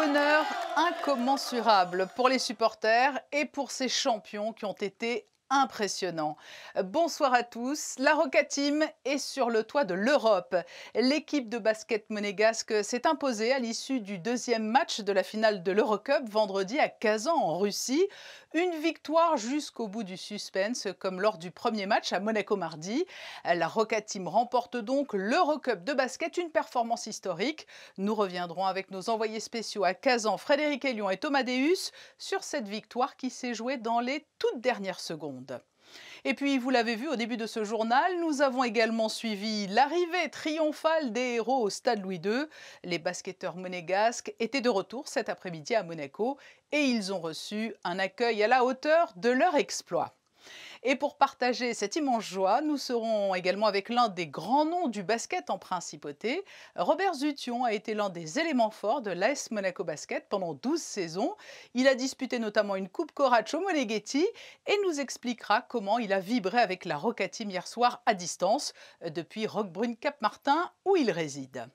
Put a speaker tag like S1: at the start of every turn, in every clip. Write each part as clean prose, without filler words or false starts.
S1: bonheur incommensurable pour les supporters et pour ces champions qui ont été impressionnants. Bonsoir à tous, la Roca Team est sur le toit de l'Europe. L'équipe de basket monégasque s'est imposée à l'issue du deuxième match de la finale de l'Eurocup vendredi à Kazan en Russie. Une victoire jusqu'au bout du suspense comme lors du premier match à Monaco mardi. La Roca Team remporte donc l'Eurocup de basket, une performance historique. Nous reviendrons avec nos envoyés spéciaux à Kazan, Frédéric Elion et Thomas Deus, sur cette victoire qui s'est jouée dans les toutes dernières secondes. Et puis, vous l'avez vu au début de ce journal, nous avons également suivi l'arrivée triomphale des héros au Stade Louis II. Les basketteurs monégasques étaient de retour cet après-midi à Monaco et ils ont reçu un accueil à la hauteur de leur exploit. Et pour partager cette immense joie, nous serons également avec l'un des grands noms du basket en principauté. Robert Zution a été l'un des éléments forts de l'AS Monaco Basket pendant 12 saisons. Il a disputé notamment une Coupe Coraggio Moneghetti et nous expliquera comment il a vibré avec la Roca Team hier soir à distance depuis Roquebrune-Cap-Martin où il réside.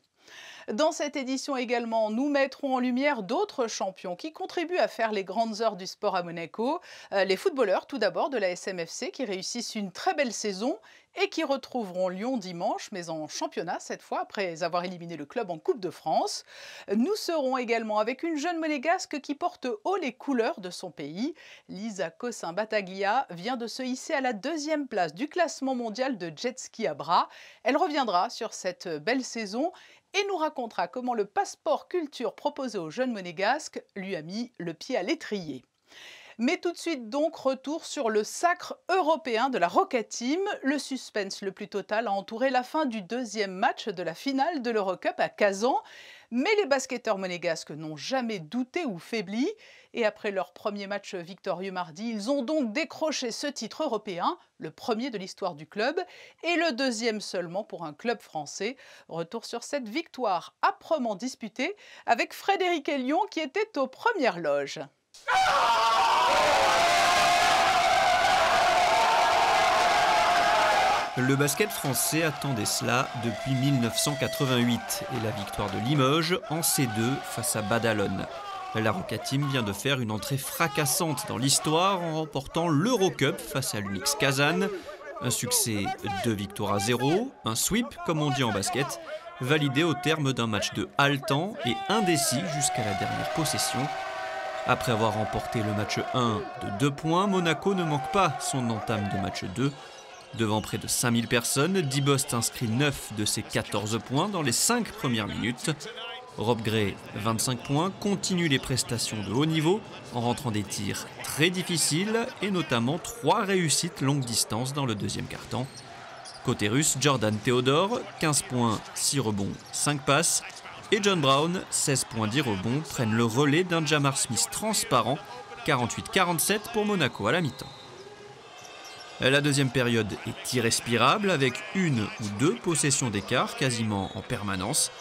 S1: Dans cette édition également, nous mettrons en lumière d'autres champions qui contribuent à faire les grandes heures du sport à Monaco. Les footballeurs tout d'abord de la SMFC qui réussissent une très belle saison et qui retrouveront Lyon dimanche, mais en championnat cette fois, après avoir éliminé le club en Coupe de France. Nous serons également avec une jeune monégasque qui porte haut les couleurs de son pays. Lisa Cossin-Battaglia vient de se hisser à la deuxième place du classement mondial de jet ski à bras. Elle reviendra sur cette belle saison et nous racontera comment le passeport culture proposé aux jeunes monégasques lui a mis le pied à l'étrier. Mais tout de suite donc, retour sur le sacre européen de la Roca Team. Le suspense le plus total a entouré la fin du deuxième match de la finale de l'Eurocup à Kazan. Mais les basketteurs monégasques n'ont jamais douté ou faibli. Et après leur premier match victorieux mardi, ils ont donc décroché ce titre européen, le premier de l'histoire du club, et le deuxième seulement pour un club français. Retour sur cette victoire âprement disputée avec Frédéric Elion qui était aux premières loges.
S2: Le basket français attendait cela depuis 1988 et la victoire de Limoges en C2 face à Badalone. La Roca Team vient de faire une entrée fracassante dans l'histoire en remportant l'Eurocup face à l'Unix Kazan. Un succès 2 victoires à 0, un sweep comme on dit en basket, validé au terme d'un match de haletant et indécis jusqu'à la dernière possession. Après avoir remporté le match 1 de 2 points, Monaco ne manque pas son entame de match 2. Devant près de 5000 personnes, Dibost inscrit 9 de ses 14 points dans les 5 premières minutes. Rob Gray, 25 points, continue les prestations de haut niveau en rentrant des tirs très difficiles et notamment 3 réussites longue distance dans le deuxième quart-temps. Côté russe, Jordan Theodore, 15 points, 6 rebonds, 5 passes. Et John Brown, 16 points, 10 rebonds, prennent le relais d'un Jamar Smith transparent, 48-47 pour Monaco à la mi-temps. La deuxième période est irrespirable avec une ou deux possessions d'écart quasiment en permanence.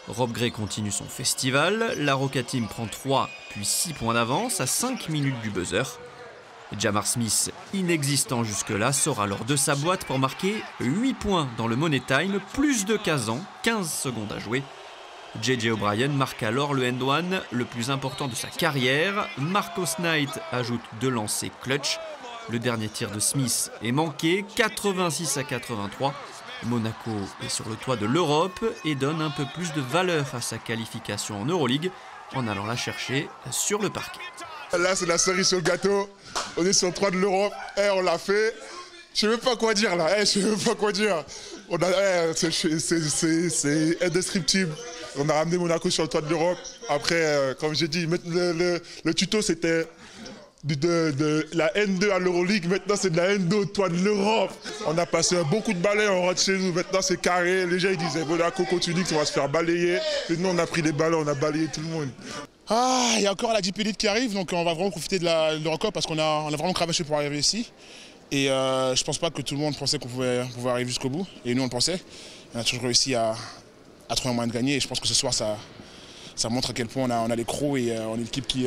S2: Rob Gray continue son festival, la Roca Team prend 3 puis 6 points d'avance à 5 minutes du buzzer. Jamar Smith, inexistant jusque-là, sort alors de sa boîte pour marquer 8 points dans le Money Time, plus de Kazan, 15 secondes à jouer. J.J. O'Brien marque alors le end-one le plus important de sa carrière. Marcos Knight ajoute 2 lancers clutch. Le dernier tir de Smith est manqué, 86-83. Monaco est sur le toit de l'Europe et donne un peu plus de valeur à sa qualification en Euroleague en allant la chercher sur le parquet.
S3: Là, c'est la cerise sur le gâteau. On est sur le toit de l'Europe. On l'a fait. Je ne sais même pas quoi dire là. Je sais même pas quoi dire. C'est indescriptible. On a ramené Monaco sur le toit de l'Europe. Après, comme j'ai dit, le tuto c'était de la N2 à l'Euroleague. Maintenant, c'est de la N2 au toit de l'Europe. On a passé un bon coup de balai, on rentre chez nous. Maintenant, c'est carré. Les gens ils disaient Monaco continue, on va se faire balayer. Et nous, on a pris les ballons, on a balayé tout le monde.
S4: Il y a encore la Deep Elite qui arrive, donc on va vraiment profiter de l'Eurocup parce qu'on a vraiment cravaché pour arriver ici. Et je pense pas que tout le monde pensait qu'on pouvait arriver jusqu'au bout. Et nous, on le pensait. On a toujours réussi à trouver un moyen de gagner. Et je pense que ce soir, ça montre à quel point on a les crocs et on est une équipe qui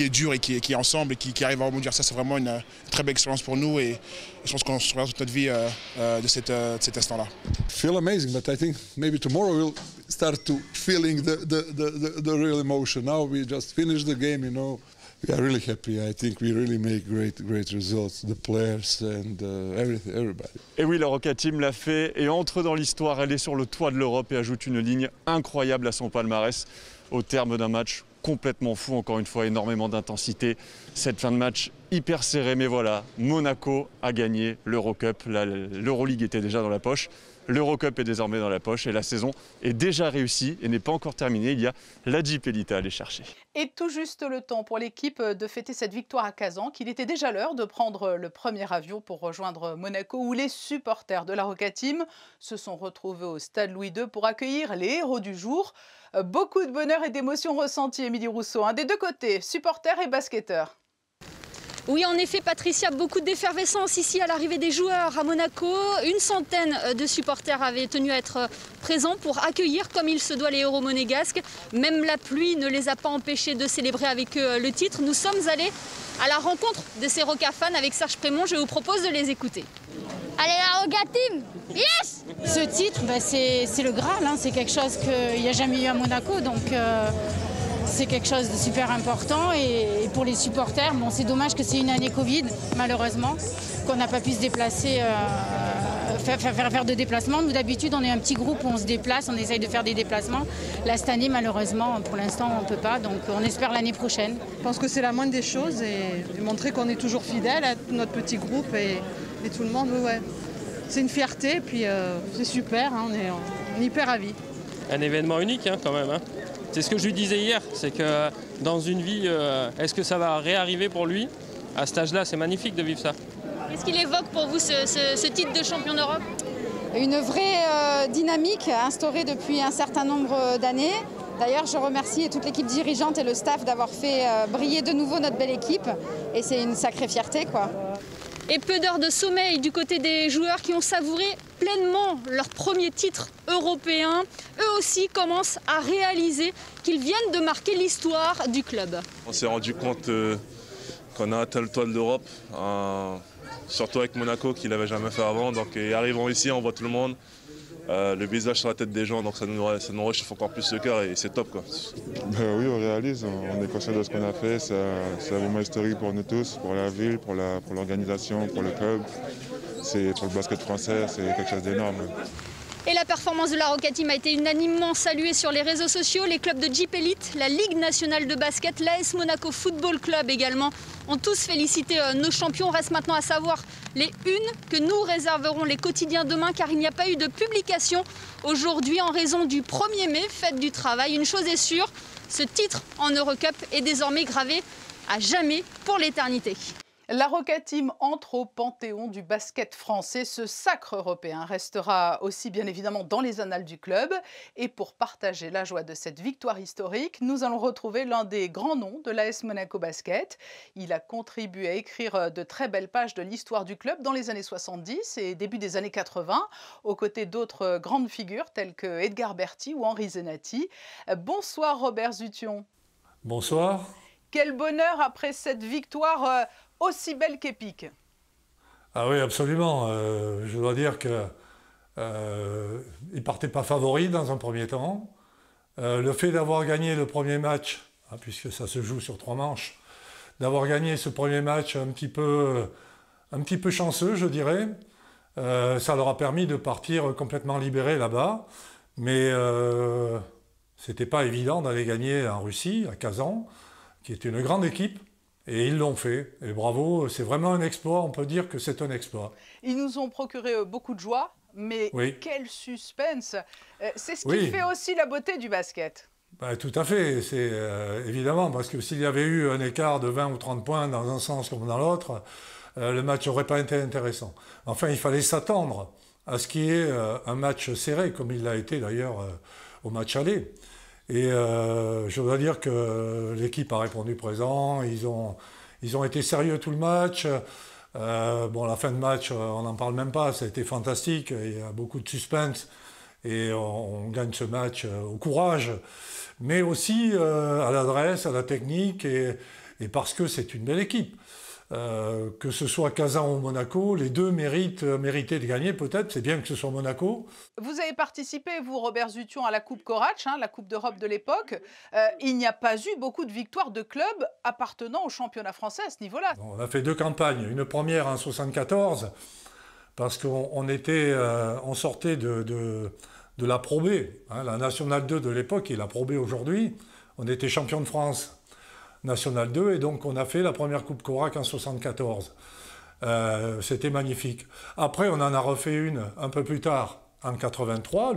S4: est dure et qui est ensemble et qui arrive à rebondir. Ça, c'est vraiment une très belle expérience pour nous. Et je pense qu'on se souviendra toute notre vie de cet instant-là.
S5: Feel amazing, but I think maybe tomorrow start to feeling the real emotion. Now we just finished the game, you know. We are really happy. I think we really make great results. The players and everybody.
S6: Et oui, la Roca Team l'a fait et entre dans l'histoire. Elle est sur le toit de l'Europe et ajoute une ligne incroyable à son palmarès au terme d'un match complètement fou. Encore une fois, énormément d'intensité. Cette fin de match hyper serrée, mais voilà, Monaco a gagné l'Eurocup. L'Euroleague était déjà dans la poche. L'Eurocup est désormais dans la poche et la saison est déjà réussie et n'est pas encore terminée. Il y a la Jeep Elite à aller chercher.
S1: Et tout juste le temps pour l'équipe de fêter cette victoire à Kazan, qu'il était déjà l'heure de prendre le premier avion pour rejoindre Monaco, où les supporters de la Roca Team se sont retrouvés au stade Louis II pour accueillir les héros du jour. Beaucoup de bonheur et d'émotions ressenties, Émilie Rousseau, des deux côtés, supporters et basketteurs.
S7: Oui, en effet, Patricia, beaucoup d'effervescence ici à l'arrivée des joueurs à Monaco. Une centaine de supporters avaient tenu à être présents pour accueillir comme il se doit les héros monégasques. Même la pluie ne les a pas empêchés de célébrer avec eux le titre. Nous sommes allés à la rencontre de ces Roca fans avec Serge Prémont. Je vous propose de les écouter.
S8: Allez la Roca Team, yes!
S9: Ce titre, c'est le Graal, c'est quelque chose qu'il n'y a jamais eu à Monaco. Donc c'est quelque chose de super important et pour les supporters, c'est dommage que c'est une année Covid, malheureusement, qu'on n'a pas pu se déplacer, faire de déplacements. Nous, d'habitude, on est un petit groupe où on se déplace, on essaye de faire des déplacements. Là, cette année, malheureusement, pour l'instant, on ne peut pas, donc on espère l'année prochaine.
S10: Je pense que c'est la moindre des choses et montrer qu'on est toujours fidèle à notre petit groupe et tout le monde. Ouais. C'est une fierté et puis c'est super, on est hyper ravis.
S11: Un événement unique quand même. C'est ce que je lui disais hier, c'est que dans une vie, est-ce que ça va réarriver pour lui? À cet âge-là, c'est magnifique de vivre ça.
S7: Qu'est-ce qu'il évoque pour vous ce titre de champion d'Europe?
S12: Une vraie dynamique instaurée depuis un certain nombre d'années. D'ailleurs, je remercie toute l'équipe dirigeante et le staff d'avoir fait briller de nouveau notre belle équipe. Et c'est une sacrée fierté, quoi.
S7: Et peu d'heures de sommeil du côté des joueurs qui ont savouré pleinement leur premier titre européen. Eux aussi commencent à réaliser qu'ils viennent de marquer l'histoire du club.
S13: On s'est rendu compte qu'on a atteint le toit de l'Europe, surtout avec Monaco qui ne l'avait jamais fait avant. Donc, arrivant ici, on voit tout le monde. Le visage sur la tête des gens, donc ça nous réchauffe encore plus le cœur et c'est top, quoi.
S3: Oui, on réalise, on est conscient de ce qu'on a fait, c'est un moment historique pour nous tous, pour la ville, pour l'organisation, pour le club, pour le basket français, c'est quelque chose d'énorme.
S7: Et la performance de la Roca Team a été unanimement saluée sur les réseaux sociaux. Les clubs de Jeep Elite, la Ligue nationale de basket, l'AS Monaco Football Club également ont tous félicité nos champions. Reste maintenant à savoir les unes que nous réserverons les quotidiens demain car il n'y a pas eu de publication aujourd'hui en raison du 1er mai, fête du travail. Une chose est sûre, ce titre en Eurocup est désormais gravé à jamais pour l'éternité.
S1: La Roca Team entre au panthéon du basket français. Ce sacre européen restera aussi bien évidemment dans les annales du club. Et pour partager la joie de cette victoire historique, nous allons retrouver l'un des grands noms de l'AS Monaco Basket. Il a contribué à écrire de très belles pages de l'histoire du club dans les années 70 et début des années 80, aux côtés d'autres grandes figures telles que Edgar Berti ou Henri Zenati. Bonsoir Robert Zution.
S14: Bonsoir.
S1: Quel bonheur après cette victoire aussi belle qu'épique.
S14: Ah oui, absolument. Je dois dire qu'il ne partait pas favori dans un premier temps. Le fait d'avoir gagné le premier match, puisque ça se joue sur 3 manches, d'avoir gagné ce premier match un petit peu chanceux, je dirais, ça leur a permis de partir complètement libérés là-bas. Mais ce n'était pas évident d'aller gagner en Russie, à Kazan, qui est une grande équipe. Et ils l'ont fait. Et bravo, c'est vraiment un exploit. On peut dire que c'est un exploit.
S1: Ils nous ont procuré beaucoup de joie, mais oui. Quel suspense! C'est ce qui fait aussi la beauté du basket.
S14: Tout à fait. C'est évidemment, parce que s'il y avait eu un écart de 20 ou 30 points dans un sens comme dans l'autre, le match n'aurait pas été intéressant. Enfin, il fallait s'attendre à ce qu'il y ait un match serré, comme il l'a été d'ailleurs au match aller. Et je dois dire que l'équipe a répondu présent, ils ont été sérieux tout le match. La fin de match, on n'en parle même pas, ça a été fantastique, il y a beaucoup de suspense et on gagne ce match au courage, mais aussi à l'adresse, à la technique et parce que c'est une belle équipe. Que ce soit Kazan ou Monaco, les deux méritaient de gagner peut-être, c'est bien que ce soit Monaco.
S1: Vous avez participé, vous, Robert Zution, à la Coupe Corach, la Coupe d'Europe de l'époque. Il n'y a pas eu beaucoup de victoires de clubs appartenant au championnat français à ce niveau-là.
S14: On a fait deux campagnes, une première en 1974, parce on sortait de la Pro B, la Nationale 2 de l'époque et la Pro B aujourd'hui. On était champion de France National 2 et donc on a fait la première Coupe Corac en 1974. C'était magnifique. Après, on en a refait une un peu plus tard, en 1983,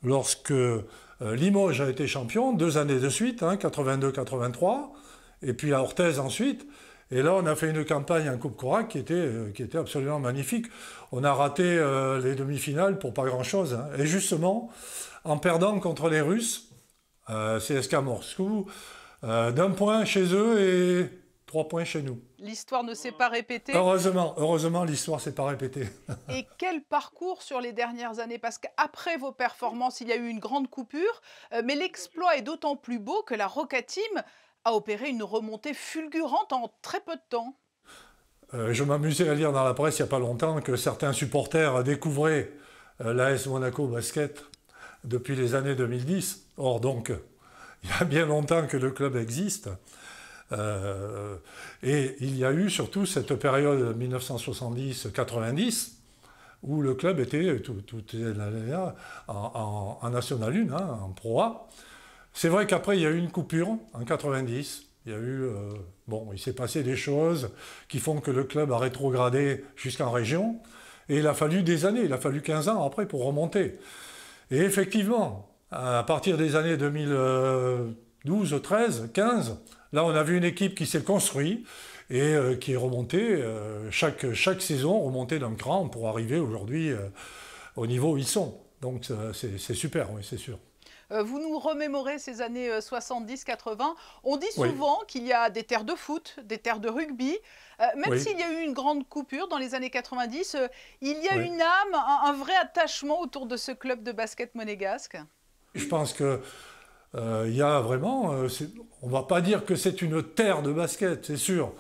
S14: lorsque Limoges a été champion, 2 années de suite, 82-83, et puis à Orthez ensuite. Et là, on a fait une campagne en Coupe Corac qui était absolument magnifique. On a raté les demi-finales pour pas grand-chose. Et justement, en perdant contre les Russes, CSKA Moscou, d'1 point chez eux et 3 points chez nous.
S1: L'histoire ne s'est pas répétée.
S14: Heureusement, l'histoire ne s'est pas répétée.
S1: Et quel parcours sur les dernières années? Parce qu'après vos performances, il y a eu une grande coupure. Mais l'exploit est d'autant plus beau que la Roca Team a opéré une remontée fulgurante en très peu de temps.
S14: Je m'amusais à lire dans la presse il n'y a pas longtemps que certains supporters découvraient l'AS Monaco Basket depuis les années 2010. Or donc, il y a bien longtemps que le club existe. Et il y a eu surtout cette période 1970-90 où le club était toute l'année en National 1, en Pro A. C'est vrai qu'après, il y a eu une coupure en 90. Il y a eu, il s'est passé des choses qui font que le club a rétrogradé jusqu'en région. Et il a fallu des années, il a fallu 15 ans après pour remonter. Et effectivement, à partir des années 2012, 13, 15, là on a vu une équipe qui s'est construite et qui est remontée, chaque saison remontée d'un cran pour arriver aujourd'hui au niveau où ils sont. Donc c'est super, oui, c'est sûr.
S1: Vous nous remémorez ces années 70-80. On dit souvent qu'il y a des terres de foot, des terres de rugby. Même s'il y a eu une grande coupure dans les années 90, il y a une âme, un vrai attachement autour de ce club de basket monégasque.
S14: Je pense qu'il y a vraiment... on ne va pas dire que c'est une terre de basket, c'est sûr.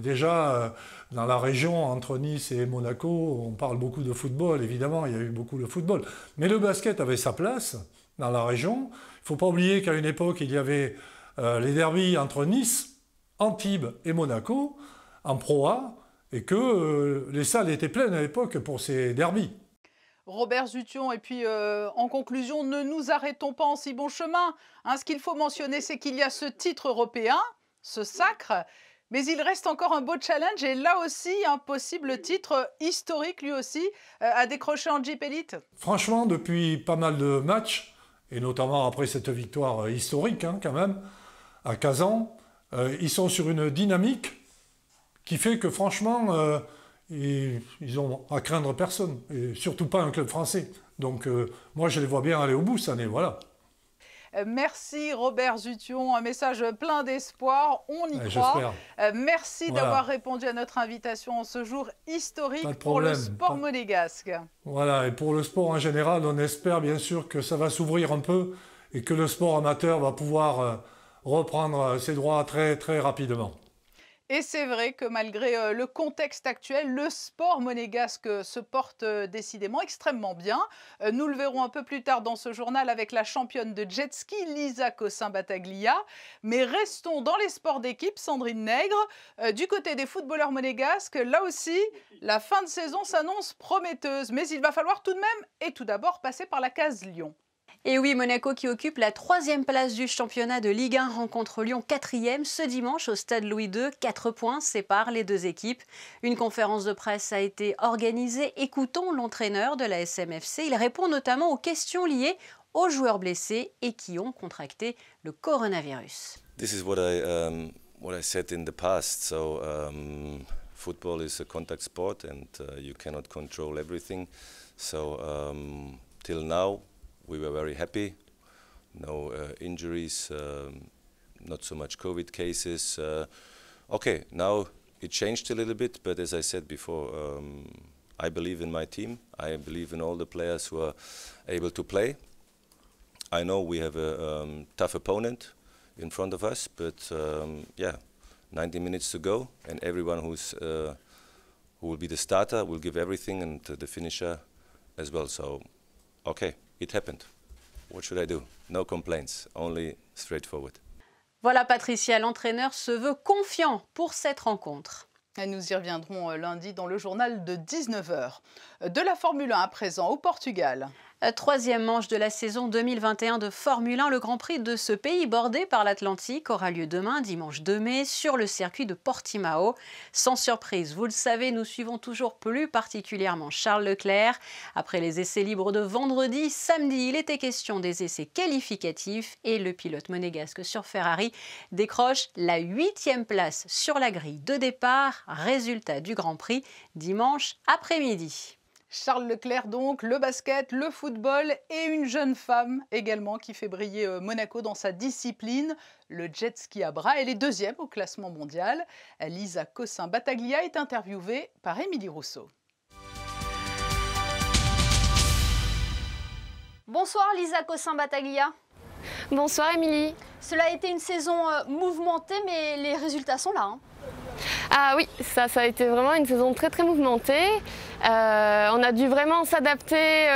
S14: Déjà, dans la région, entre Nice et Monaco, on parle beaucoup de football, évidemment, il y a eu beaucoup de football. Mais le basket avait sa place dans la région. Il ne faut pas oublier qu'à une époque, il y avait les derbies entre Nice, Antibes et Monaco, en Pro A, et que les salles étaient pleines à l'époque pour ces derbies.
S1: Robert Zution, et puis en conclusion, ne nous arrêtons pas en si bon chemin. Ce qu'il faut mentionner, c'est qu'il y a ce titre européen, ce sacre, mais il reste encore un beau challenge, et là aussi, un possible titre historique, lui aussi, à décrocher en Jeep Elite.
S14: Franchement, depuis pas mal de matchs, et notamment après cette victoire historique, quand même, à Kazan, ils sont sur une dynamique qui fait que, franchement, ils ont à craindre personne, et surtout pas un club français. Donc, moi, je les vois bien aller au bout cette année, voilà.
S1: Merci Robert Zution, un message plein d'espoir, on y croit. Merci d'avoir répondu à notre invitation en ce jour historique pour le sport monégasque.
S14: Voilà, et pour le sport en général, on espère bien sûr que ça va s'ouvrir un peu et que le sport amateur va pouvoir reprendre ses droits très très rapidement.
S1: Et c'est vrai que malgré le contexte actuel, le sport monégasque se porte décidément extrêmement bien. Nous le verrons un peu plus tard dans ce journal avec la championne de jet ski, Lisa Cossin-Battaglia. Mais restons dans les sports d'équipe, Sandrine Nègre. Du côté des footballeurs monégasques, là aussi, la fin de saison s'annonce prometteuse. Mais il va falloir tout de même, et tout d'abord, passer par la case Lyon.
S15: Et oui, Monaco qui occupe la 3e place du championnat de Ligue 1 rencontre Lyon 4e ce dimanche au stade Louis II. 4 points séparent les deux équipes. Une conférence de presse a été organisée. Écoutons l'entraîneur de la SMFC. Il répond notamment aux questions liées aux joueurs blessés et qui ont contracté le coronavirus.
S16: This is what I said in the past. So football is a contact sport and you cannot control everything. So till now we were very happy, no injuries, not so much COVID cases. Okay, now it changed a little bit, but as I said before, I believe in my team. I believe in all the players who are able to play. I know we have a tough opponent in front of us, but yeah, 90 minutes to go, and everyone who will be the starter will give everything, and the finisher as well. So, okay, it happened. What should I do? No complaints, only straightforward.
S15: Voilà, Patricia, l'entraîneur se veut confiant pour cette rencontre.
S1: Et nous y reviendrons lundi dans le journal de 19 h. De la Formule 1 à présent au Portugal.
S15: Troisième manche de la saison 2021 de Formule 1. Le Grand Prix de ce pays bordé par l'Atlantique aura lieu demain, dimanche 2 mai, sur le circuit de Portimao. Sans surprise, vous le savez, nous suivons toujours plus particulièrement Charles Leclerc. Après les essais libres de vendredi, samedi, il était question des essais qualificatifs et le pilote monégasque sur Ferrari décroche la 8e place sur la grille de départ. Résultat du Grand Prix dimanche après-midi.
S1: Charles Leclerc donc, le basket, le football et une jeune femme également qui fait briller Monaco dans sa discipline, le jet ski à bras. Elle est deuxième au classement mondial. Lisa Cossin-Battaglia est interviewée par Émilie Rousseau.
S7: Bonsoir Lisa Cossin-Battaglia.
S17: Bonsoir Émilie.
S7: Cela a été une saison mouvementée, mais les résultats sont là.
S17: Ah oui, ça a été vraiment une saison très très mouvementée. On a dû vraiment s'adapter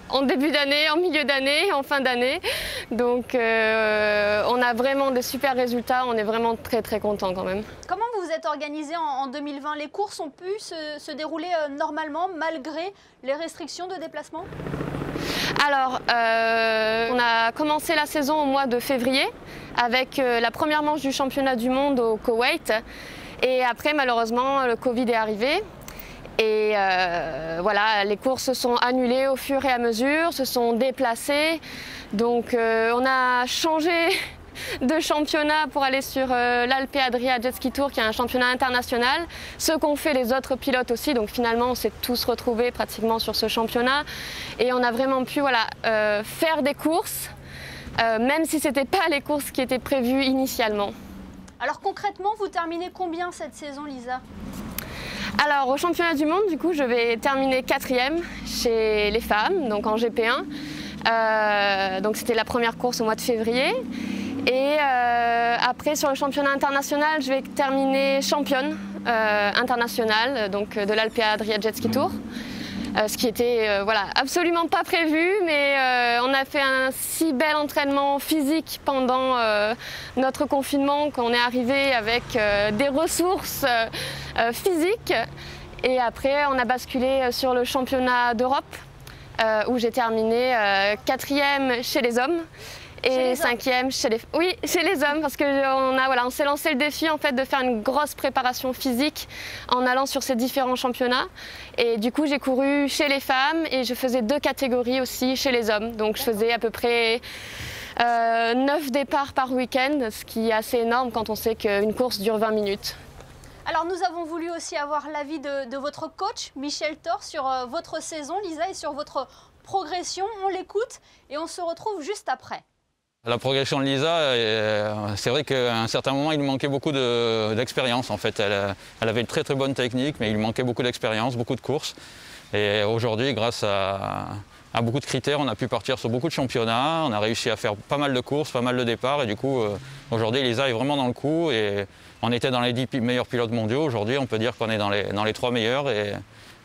S17: en début d'année, en milieu d'année, en fin d'année. Donc on a vraiment de super résultats, on est vraiment très très contents quand même.
S7: Comment vous vous êtes organisé en 2020? Les courses ont pu se dérouler normalement malgré les restrictions de déplacement?
S17: Alors, on a commencé la saison au mois de février avec la première manche du championnat du monde au Koweït. Et après, malheureusement, le Covid est arrivé. Et voilà, les courses se sont annulées au fur et à mesure, se sont déplacées. Donc, on a changé de championnat pour aller sur l'Alpe Adria Jet Ski Tour, qui est un championnat international, ce qu'ont fait les autres pilotes aussi. Donc finalement on s'est tous retrouvés pratiquement sur ce championnat et on a vraiment pu faire des courses, même si ce n'étaient pas les courses qui étaient prévues initialement.
S7: Alors concrètement, vous terminez combien cette saison, Lisa?
S17: Alors au championnat du monde, du coup, je vais terminer 4e chez les femmes, donc en GP1. Donc c'était la première course au mois de février. Et après, sur le championnat international, je vais terminer championne internationale donc, de l'Alpe Adria Jet Ski Tour. Ce qui était absolument pas prévu, mais on a fait un si bel entraînement physique pendant notre confinement qu'on est arrivé avec des ressources physiques. Et après, on a basculé sur le championnat d'Europe, où j'ai terminé 4e chez les hommes. Et 5e chez les hommes, parce qu'on s'est lancé le défi en fait, de faire une grosse préparation physique en allant sur ces différents championnats. Et du coup, j'ai couru chez les femmes et je faisais 2 catégories aussi chez les hommes. Donc je faisais à peu près 9 départs par week-end, ce qui est assez énorme quand on sait qu'une course dure 20 minutes.
S7: Alors nous avons voulu aussi avoir l'avis de votre coach, Michel Thor, sur votre saison, Lisa, et sur votre progression. On l'écoute et on se retrouve juste après.
S18: La progression de Lisa, c'est vrai qu'à un certain moment, il lui manquait beaucoup d'expérience. En fait, elle avait une très très bonne technique, mais il lui manquait beaucoup d'expérience, beaucoup de courses. Et aujourd'hui, grâce à beaucoup de critères, on a pu partir sur beaucoup de championnats. On a réussi à faire pas mal de courses, pas mal de départs. Et du coup, aujourd'hui, Lisa est vraiment dans le coup. Et on était dans les 10 meilleurs pilotes mondiaux. Aujourd'hui, on peut dire qu'on est dans les 3 meilleurs. Et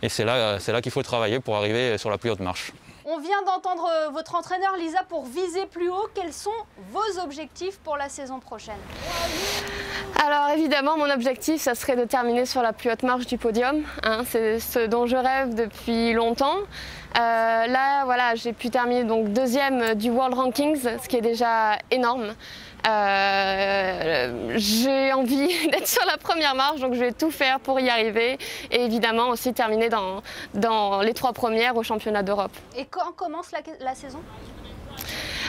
S18: c'est là qu'il faut travailler pour arriver sur la plus haute marche.
S7: On vient d'entendre votre entraîneur, Lisa, pour viser plus haut. Quels sont vos objectifs pour la saison prochaine?
S17: Alors évidemment, mon objectif, ça serait de terminer sur la plus haute marche du podium. C'est ce dont je rêve depuis longtemps. Là, voilà, j'ai pu terminer donc 2e du World Rankings, ce qui est déjà énorme. J'ai envie d'être sur la première marche, donc je vais tout faire pour y arriver. Et évidemment aussi terminer dans les 3 premières au championnat d'Europe.
S7: Et quand commence la saison?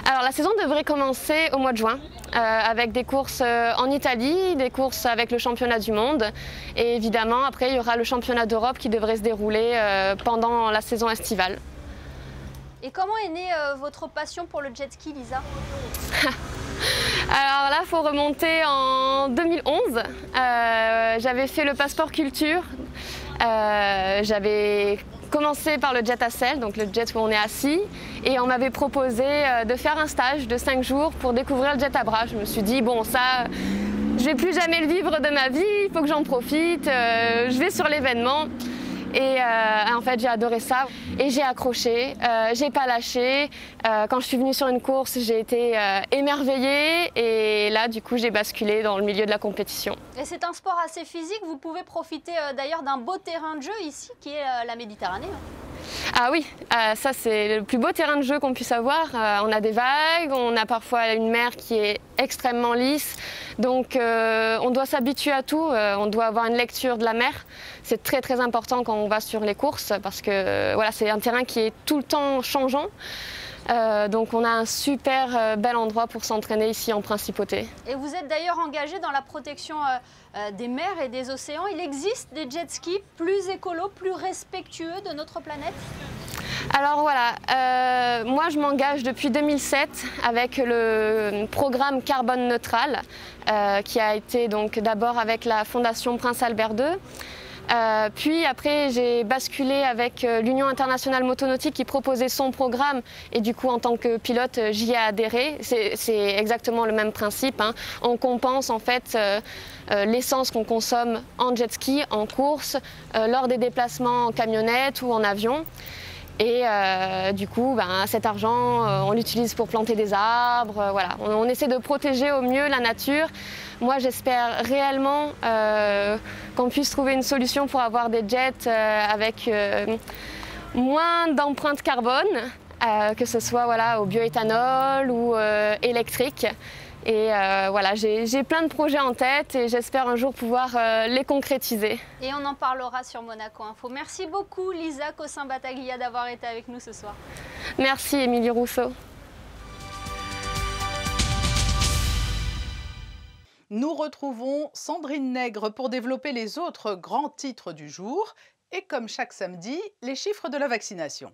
S17: Alors la saison devrait commencer au mois de juin avec des courses en Italie, des courses avec le championnat du monde et évidemment après il y aura le championnat d'Europe qui devrait se dérouler pendant la saison estivale.
S7: Et comment est née votre passion pour le jet ski, Lisa?
S17: Alors là, il faut remonter en 2011. J'avais fait le passeport culture. J'avais commencé par le jet à selle, donc le jet où on est assis. Et on m'avait proposé de faire un stage de 5 jours pour découvrir le jet à bras. Je me suis dit, bon, ça, je vais plus jamais le vivre de ma vie, il faut que j'en profite, je vais sur l'événement. Et en fait, j'ai adoré ça et j'ai accroché, j'ai pas lâché. Quand je suis venue sur une course, j'ai été émerveillée et là, du coup, j'ai basculé dans le milieu de la compétition.
S7: Et c'est un sport assez physique, vous pouvez profiter d'ailleurs d'un beau terrain de jeu ici, qui est la Méditerranée.
S17: Ah oui, ça c'est le plus beau terrain de jeu qu'on puisse avoir. On a des vagues, on a parfois une mer qui est extrêmement lisse. Donc on doit s'habituer à tout, on doit avoir une lecture de la mer. C'est très très important quand on va sur les courses parce que voilà, c'est un terrain qui est tout le temps changeant. Donc on a un super bel endroit pour s'entraîner ici en Principauté.
S7: Et vous êtes d'ailleurs engagé dans la protection des mers et des océans. Il existe des jet skis plus écolos, plus respectueux de notre planète?
S17: Alors voilà, moi je m'engage depuis 2007 avec le programme Carbone Neutral qui a été donc d'abord avec la Fondation Prince Albert II. Puis après j'ai basculé avec l'Union internationale motonautique qui proposait son programme et du coup en tant que pilote j'y ai adhéré. C'est exactement le même principe, hein. On compense en fait l'essence qu'on consomme en jet ski, en course, lors des déplacements en camionnette ou en avion. Et du coup, cet argent, on l'utilise pour planter des arbres. Voilà. On essaie de protéger au mieux la nature. Moi, j'espère réellement qu'on puisse trouver une solution pour avoir des jets avec moins d'empreinte carbone, que ce soit voilà, au bioéthanol ou électrique. Et voilà, j'ai plein de projets en tête et j'espère un jour pouvoir les concrétiser.
S7: Et on en parlera sur Monaco Info. Merci beaucoup Lisa Cossin-Battaglia d'avoir été avec nous ce soir.
S17: Merci Émilie Rousseau.
S1: Nous retrouvons Sandrine Nègre pour développer les autres grands titres du jour. Et comme chaque samedi, les chiffres de la vaccination.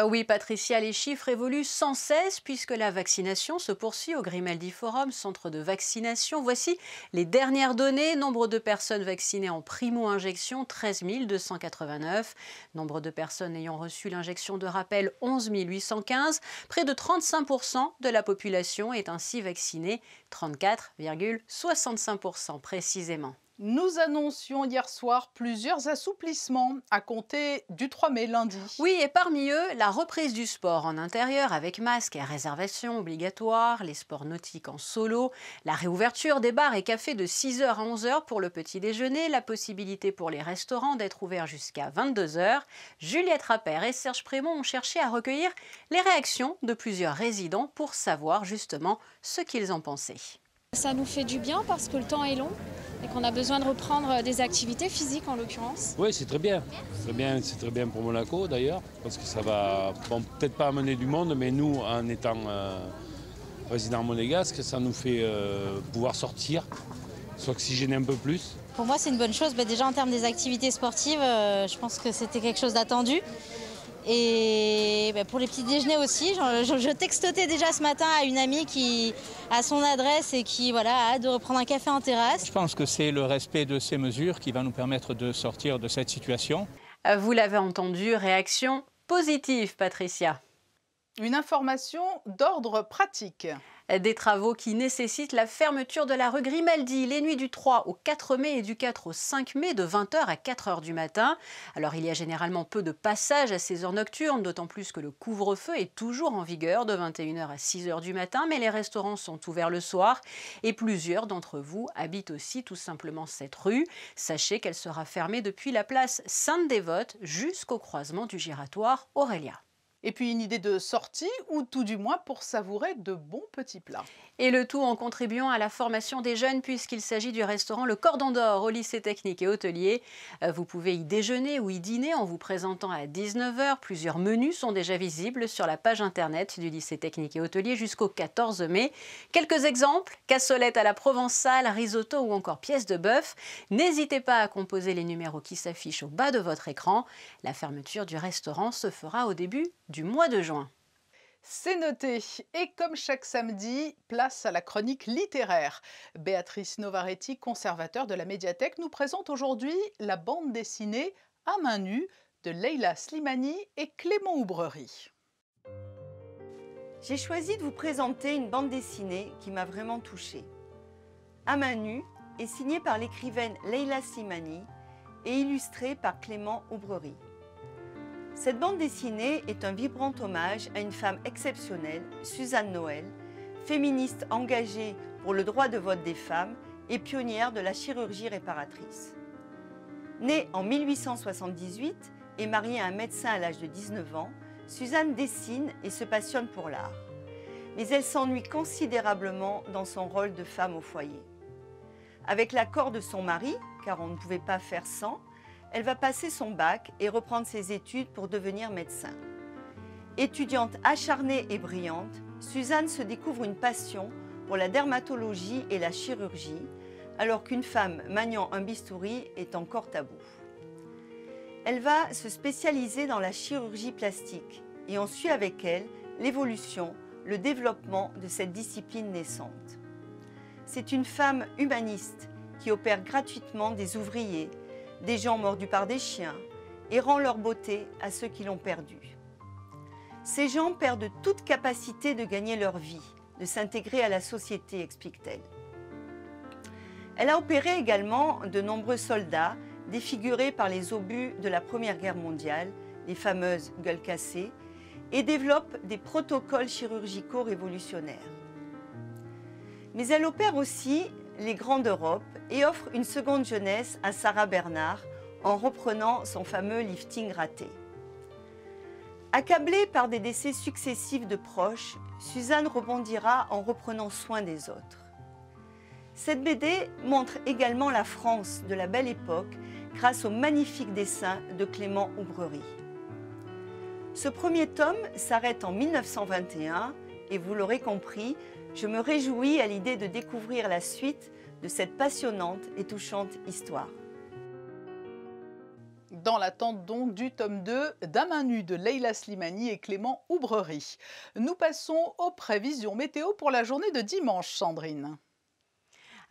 S15: Oui, Patricia, les chiffres évoluent sans cesse puisque la vaccination se poursuit au Grimaldi Forum, centre de vaccination. Voici les dernières données. Nombre de personnes vaccinées en primo-injection, 13 289. Nombre de personnes ayant reçu l'injection de rappel, 11 815. Près de 35% de la population est ainsi vaccinée, 34,65% précisément.
S1: Nous annoncions hier soir plusieurs assouplissements à compter du 3 mai, lundi.
S15: Oui, et parmi eux, la reprise du sport en intérieur avec masque et réservation obligatoire, les sports nautiques en solo, la réouverture des bars et cafés de 6h à 11h pour le petit déjeuner, la possibilité pour les restaurants d'être ouverts jusqu'à 22h. Juliette Rappert et Serge Prémont ont cherché à recueillir les réactions de plusieurs résidents pour savoir justement ce qu'ils en pensaient.
S19: Ça nous fait du bien parce que le temps est long et qu'on a besoin de reprendre des activités physiques en l'occurrence.
S20: Oui, c'est très bien. C'est très bien pour Monaco d'ailleurs, parce que ça va peut-être pas amener du monde, mais nous, en étant résidents monégasques, ça nous fait pouvoir sortir, s'oxygéner un peu plus.
S21: Pour moi, c'est une bonne chose. Déjà en termes des activités sportives, je pense que c'était quelque chose d'attendu. Et pour les petits déjeuners aussi, je textotais déjà ce matin à une amie qui a son adresse et qui voilà, a hâte de reprendre un café en terrasse.
S22: Je pense que c'est le respect de ces mesures qui va nous permettre de sortir de cette situation.
S15: Vous l'avez entendu, réaction positive, Patricia.
S1: Une information d'ordre pratique.
S15: Des travaux qui nécessitent la fermeture de la rue Grimaldi les nuits du 3 au 4 mai et du 4 au 5 mai de 20h à 4h du matin. Alors il y a généralement peu de passages à ces heures nocturnes, d'autant plus que le couvre-feu est toujours en vigueur de 21h à 6h du matin, mais les restaurants sont ouverts le soir et plusieurs d'entre vous habitent aussi tout simplement cette rue. Sachez qu'elle sera fermée depuis la place Sainte-Dévote jusqu'au croisement du giratoire Aurélia.
S1: Et puis une idée de sortie, ou tout du moins pour savourer de bons petits plats.
S15: Et le tout en contribuant à la formation des jeunes puisqu'il s'agit du restaurant Le Cordon d'Or au lycée technique et hôtelier. Vous pouvez y déjeuner ou y dîner en vous présentant à 19h. Plusieurs menus sont déjà visibles sur la page internet du lycée technique et hôtelier jusqu'au 14 mai. Quelques exemples, cassolette à la provençale, risotto ou encore pièce de bœuf. N'hésitez pas à composer les numéros qui s'affichent au bas de votre écran. La fermeture du restaurant se fera au début du mois de juin.
S1: C'est noté. Et comme chaque samedi, place à la chronique littéraire. Béatrice Novaretti, conservateur de la médiathèque, nous présente aujourd'hui la bande dessinée À main nue de Leila Slimani et Clément Houbrerie.
S23: J'ai choisi de vous présenter une bande dessinée qui m'a vraiment touchée.
S2: à main nue est signée par l'écrivaine Leila Slimani et illustrée par Clément Aubrerie. Cette bande dessinée est un vibrant hommage à une femme exceptionnelle, Suzanne Noël, féministe engagée pour le droit de vote des femmes et pionnière de la chirurgie réparatrice. Née en 1878 et mariée à un médecin à l'âge de 19 ans, Suzanne dessine et se passionne pour l'art. Mais elle s'ennuie considérablement dans son rôle de femme au foyer. Avec l'accord de son mari, car on ne pouvait pas faire sans, elle va passer son bac et reprendre ses études pour devenir médecin. Étudiante acharnée et brillante, Suzanne se découvre une passion pour la dermatologie et la chirurgie, alors qu'une femme maniant un bistouri est encore tabou. Elle va se spécialiser dans la chirurgie plastique et on suit avec elle l'évolution, le développement de cette discipline naissante. C'est une femme humaniste qui opère gratuitement des ouvriers, des gens mordus par des chiens et rend leur beauté à ceux qui l'ont perdue. Ces gens perdent toute capacité de gagner leur vie, de s'intégrer à la société, explique-t-elle. Elle a opéré également de nombreux soldats défigurés par les obus de la Première Guerre mondiale, les fameuses gueules cassées, et développe des protocoles chirurgicaux révolutionnaires. Mais elle opère aussi les grands d'Europe et offre une seconde jeunesse à Sarah Bernard en reprenant son fameux lifting raté. Accablée par des décès successifs de proches, Suzanne rebondira en reprenant soin des autres. Cette BD montre également la France de la Belle Époque grâce aux magnifiques dessins de Clément Aubrerie. Ce premier tome s'arrête en 1921 et vous l'aurez compris, je me réjouis à l'idée de découvrir la suite de cette passionnante et touchante histoire.
S1: Dans l'attente donc du tome 2 d'À main nue de Leila Slimani et Clément Aubrerie. Nous passons aux prévisions météo pour la journée de dimanche, Sandrine.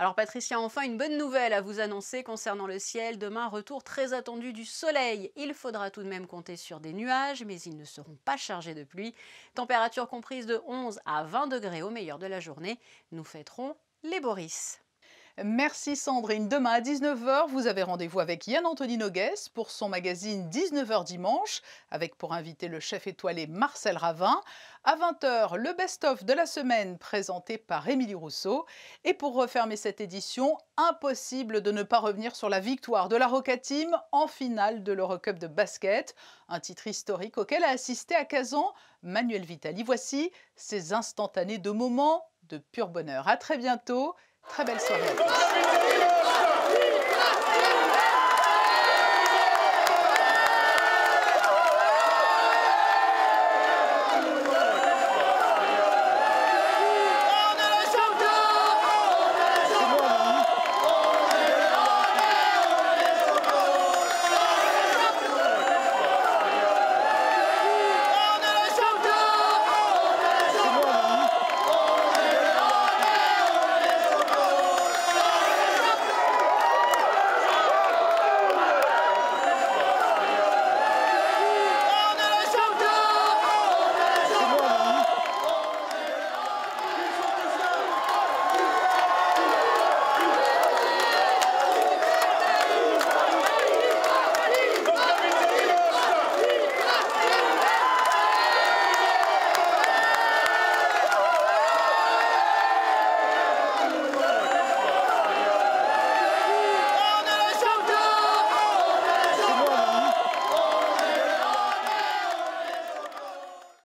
S15: Alors Patricia, enfin une bonne nouvelle à vous annoncer concernant le ciel. Demain, retour très attendu du soleil. Il faudra tout de même compter sur des nuages, mais ils ne seront pas chargés de pluie. Température comprise de 11 à 20 degrés au meilleur de la journée. Nous fêterons les Boris.
S1: Merci Sandrine. Demain à 19h, vous avez rendez-vous avec Yann-Anthony Noguès pour son magazine 19h dimanche, avec pour invité le chef étoilé Marcel Ravin. À 20h, le best-of de la semaine présenté par Émilie Rousseau. Et pour refermer cette édition, impossible de ne pas revenir sur la victoire de la Roca Team en finale de l'Eurocup de basket. Un titre historique auquel a assisté à Kazan Manuel Vitali. Voici ces instantanés de moments de pur bonheur. À très bientôt. Très belle soirée à tous.